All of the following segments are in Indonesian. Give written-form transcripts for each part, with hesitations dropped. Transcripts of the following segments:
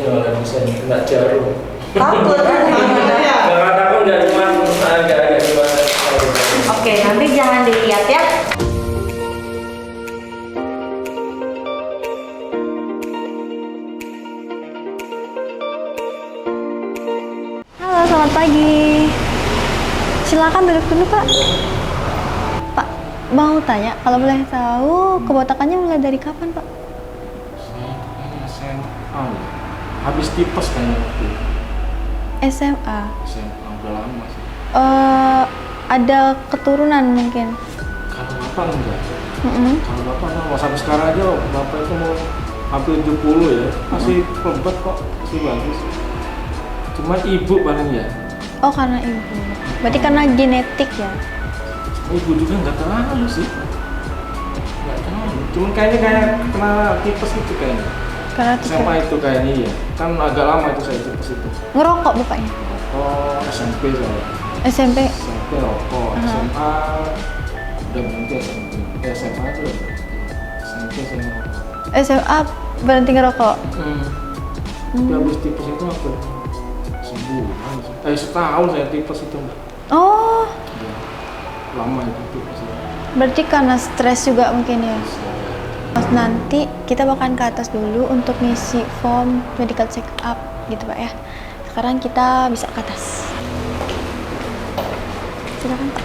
oleh dosen kena jarum. Takut kan? Karena aku nggak cuma agak gimana. Oke, nanti jangan dilihat ya. Halo, selamat pagi. Silakan duduk dulu, Pak. Pak, mau tanya, kalau boleh tahu kebotakannya mulai dari kapan, Pak? SMA. Habis tipes kayaknya waktu. SMA. SMA udah lama sih. Ada keturunan mungkin. Kalau bapak enggak. Kalau bapak mau sampai sekarang aja bapak itu mau hampir 70 ya. Masih lebat kok, masih bagus. Cuma ibu paling ya. Oh, karena ibu. Berarti karena genetik ya? Ibu juga nggak terlalu sih. Nggak terlalu. Cuman kayaknya kayak kena tipes gitu kayaknya. Karena SMA itu kayaknya ya. Kan agak lama itu saya tipes itu. ngerokok bapaknya? Oh, SMP saya. SMP. SMP rokok. SMA udah berhenti SMP. SMA itu udah berhenti. SMP saya ngerokok. SMA berhenti ngerokok? Tapi habis tipes itu hampir sebulan. Setahun saya tipes itu mbak. Oh. Ya, lama itu tipes. Berarti karena stres juga mungkin ya? Mas, nanti kita bakalan ke atas dulu untuk ngisi form medical check up gitu Pak ya. Sekarang kita bisa ke atas. Silakan Pak.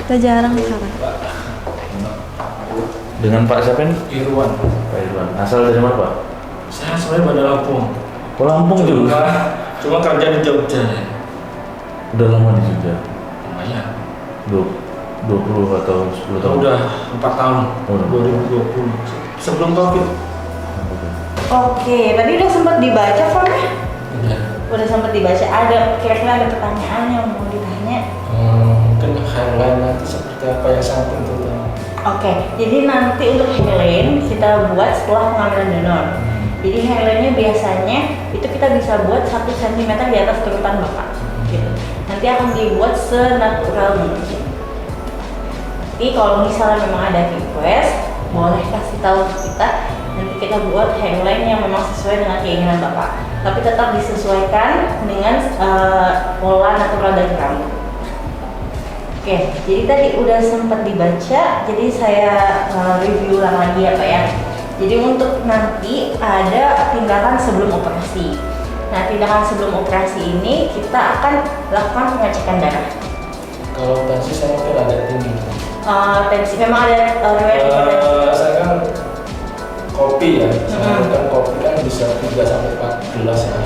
Kita jarang sekarang. Dengan Pak siapa ini? Irwan. Pak Irwan. Asal dari mana Pak? Saya sebenarnya Bandar Lampung. Oh, Lampung juga. Cuma kerja di Jogja ya. Udah lama di Jogja? Lumayan. 20 atau 10 tahun? Udah 4 tahun. Oh, 2020. Sebelum Covid. Oke, tadi udah sempat dibaca formnya? Udah. Udah sempat dibaca. Kira-kira ada pertanyaan yang mau ditanya? Mungkin highline nanti seperti apa yang samping itu. Oke, jadi nanti untuk hairline kita buat setelah pengambilan donor. Jadi hairline-nya biasanya itu kita bisa buat 1 cm di atas turutan bapak. Gitu. Nanti akan dibuat senatural mungkin. Jadi kalau misalnya memang ada request, boleh kasih tahu ke kita. Nanti kita buat hairline yang memang sesuai dengan keinginan bapak. Tapi tetap disesuaikan dengan pola natural dari rambut. Oke, jadi tadi udah sempat dibaca, jadi saya review ulang lagi ya Pak ya. Jadi untuk nanti ada tindakan sebelum operasi. Nah, tindakan sebelum operasi ini kita akan lakukan pengecekan darah. Kalau tensi saya mungkin agak tinggi. Tensi memang ada saya kan kopi ya, saya kan kopi kan bisa 3 sampai 4 gelas ya.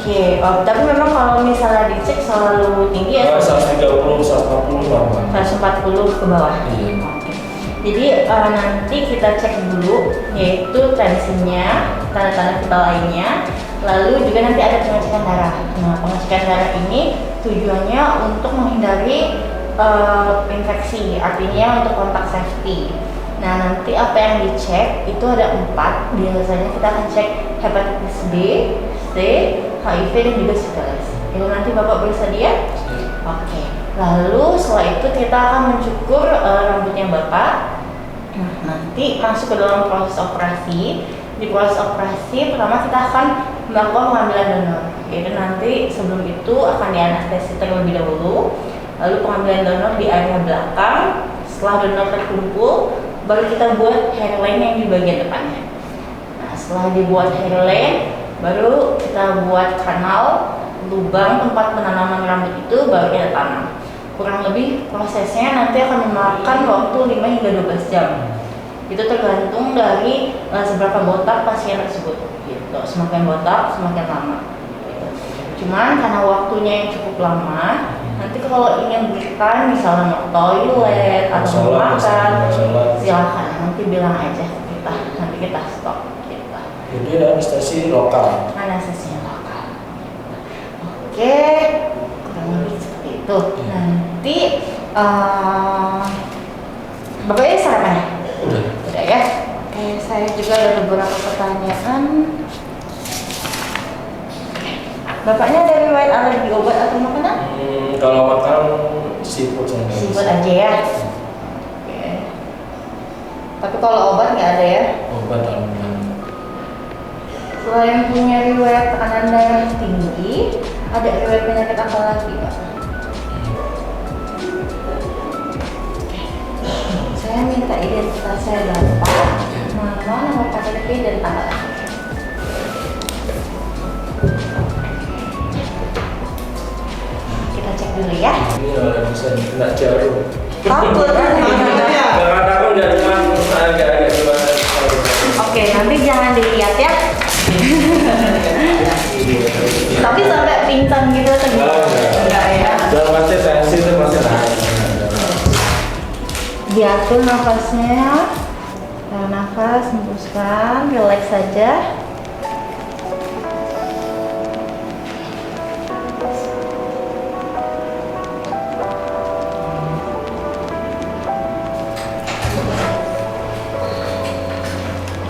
Oke, tapi memang kalau misalnya dicek selalu tinggi ya? 130, 140 normal. 140 ke bawah? Iya. Oke. Jadi nanti kita cek dulu, yaitu tensinya, tanda-tanda vital lainnya, lalu juga nanti ada pengecekan darah. Nah, pengecekan darah ini tujuannya untuk menghindari infeksi, artinya untuk kontak safety. Nah, nanti apa yang dicek itu ada 4. Biasanya kita akan cek hepatitis B, C, HIV dan juga sifilis. Itu nanti Bapak bersedia? Oke. Lalu setelah itu kita akan mencukur rambutnya Bapak. Nah, nanti masuk ke dalam proses operasi. Di proses operasi pertama kita akan melakukan pengambilan donor. Yaitu nanti sebelum itu akan dianestesi terlebih dahulu. Lalu pengambilan donor di area belakang. Setelah donor terkumpul, baru kita buat hairline yang di bagian depannya. Nah, setelah dibuat hairline, baru kita buat kanal, lubang tempat penanaman rambut itu baru kita tanam. Kurang lebih prosesnya nanti akan memakan waktu 5 hingga 12 jam. Itu tergantung dari seberapa botak pasien tersebut. Gitu. Semakin botak, semakin lama. Gitu. Cuman karena waktunya yang cukup lama, nanti kalau ingin berikan misalnya mau toilet atau mau makan, silakan nanti bilang aja ke kita, nanti kita stop. Jadi anestesi lokal. Anestesinya lokal. Oke, kurang lebih seperti itu. Nanti Bapaknya sarapan ya? Udah ya. Oke, saya juga ada beberapa pertanyaan. Bapaknya ada riwayat alergi obat atau makanan? Kalau makan seafood saja. Seafood aja ya. Oke. Tapi kalau obat nggak ada ya? Obat alamiah. Selain punya riwayat tekanan darah tinggi, ada riwayat penyakit apa lagi, Pak? Saya minta identitasnya Bapak, nama, nomor KTP, dan tanggal lahir. Kita cek dulu ya. Ini orang bisa kena jarum. Takut. Karena aku nggak cuma agak cuma. Oke, nanti jangan dilihat ya. Tapi sampai pingsan gitu atau enggak ya? Dalam pasti tensi itu pasti naik. Diatur nafasnya. Tahan nafas, hembuskan, relax saja.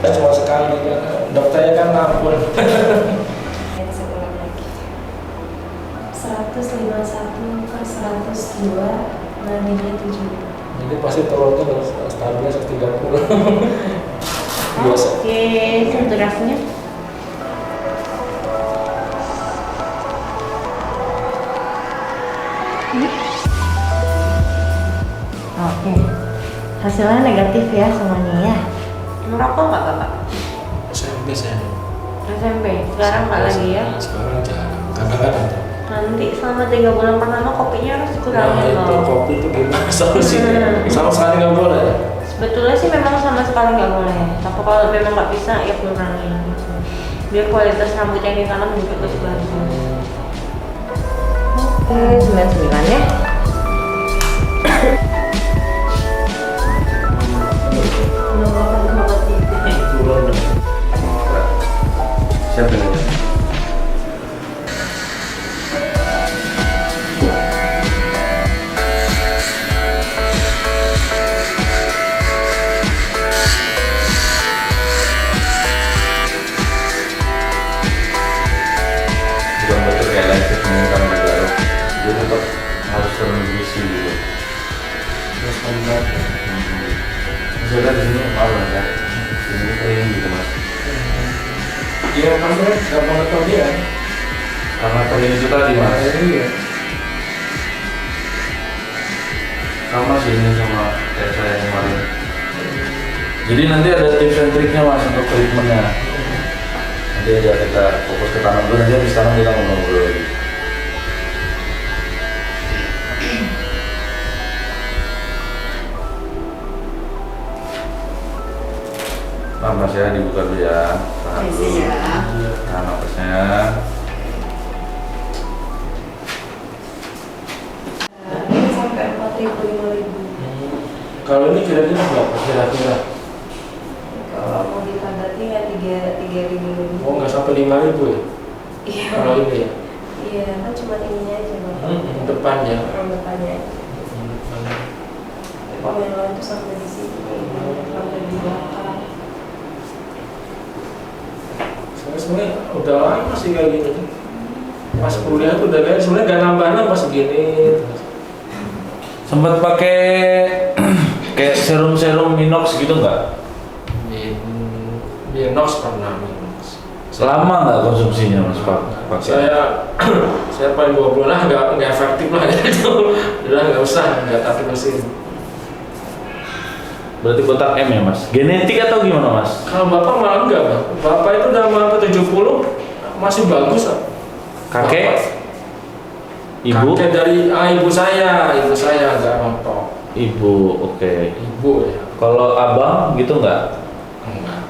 Cuma sekali kan, dokternya kan ampun. 151 per 102 nadinya 7. Jadi pasti turunnya stabilnya 130. Biasa. Oke, saturasinya. Oke, hasilnya negatif ya semuanya ya. Merokok nggak Bapak? SMP saya. SMP, sekarang nggak lagi ya? Sekarang jarang, kadang-kadang. Nanti selama 3 bulan pertama kopinya harus Nah dikurangin itu loh. kopi itu gimana solusinya? Sama sekali nggak boleh. Sebetulnya sih memang sama sekali nggak boleh. Tapi kalau memang nggak bisa ya kurangin. Biar kualitas rambut yang ditanam juga terus bagus. Oke, 99 ya. Turun. Siapa yang ngajak? Bukan betul kayak lain menggunakan digaruk, dia tetap harus sering berisi gitu. Terus kombat. Misalnya di sini malu ya, ini kering gitu mas. Iya kamu kan nggak mau tahu dia. Karena kering itu tadi mas, Iya. sama sih ini sama kayak saya kemarin. Jadi nanti ada tips and triknya mas untuk treatmentnya. Nanti aja kita fokus ke tangan dulu, nanti habis tangan kita ngobrol lagi. Nah, mas ya dibuka dulu ya, tahan dulu, tahan nafasnya. Ini sampai 4.000 Kalau ini kira-kira berapa? Kira-kira? Kalau mau ditandati ya 3.000 lebih. Oh nggak sampai 5.000 ya? Iya. Kalau ini ya? Iya, kan cuma ininya aja Bapak. Depannya. Orang depannya. Kalau yang lain tuh sampai di sini, sampai di belakang. Saya sebenarnya udah lama sih kayak gini tuh. Pas kuliah tuh udah kayak sebenarnya nggak nambah segini. Sempat pakai kayak serum inox gitu nggak? Minox pernah Minox. Lama nggak konsumsinya mas pak? Saya paling 2 bulan lah nggak efektif lah gitu. Udah nggak usah, nggak tak terusin. Berarti kotak M ya mas? Genetik atau gimana mas? Kalau bapak malah enggak bang. Bapak itu udah sampai 70 masih bagus lah. Kakek? Bapak. Ibu? Kakek dari ibu saya nggak rontok. Ibu, oke. Ibu ya. Kalau abang gitu nggak? Enggak.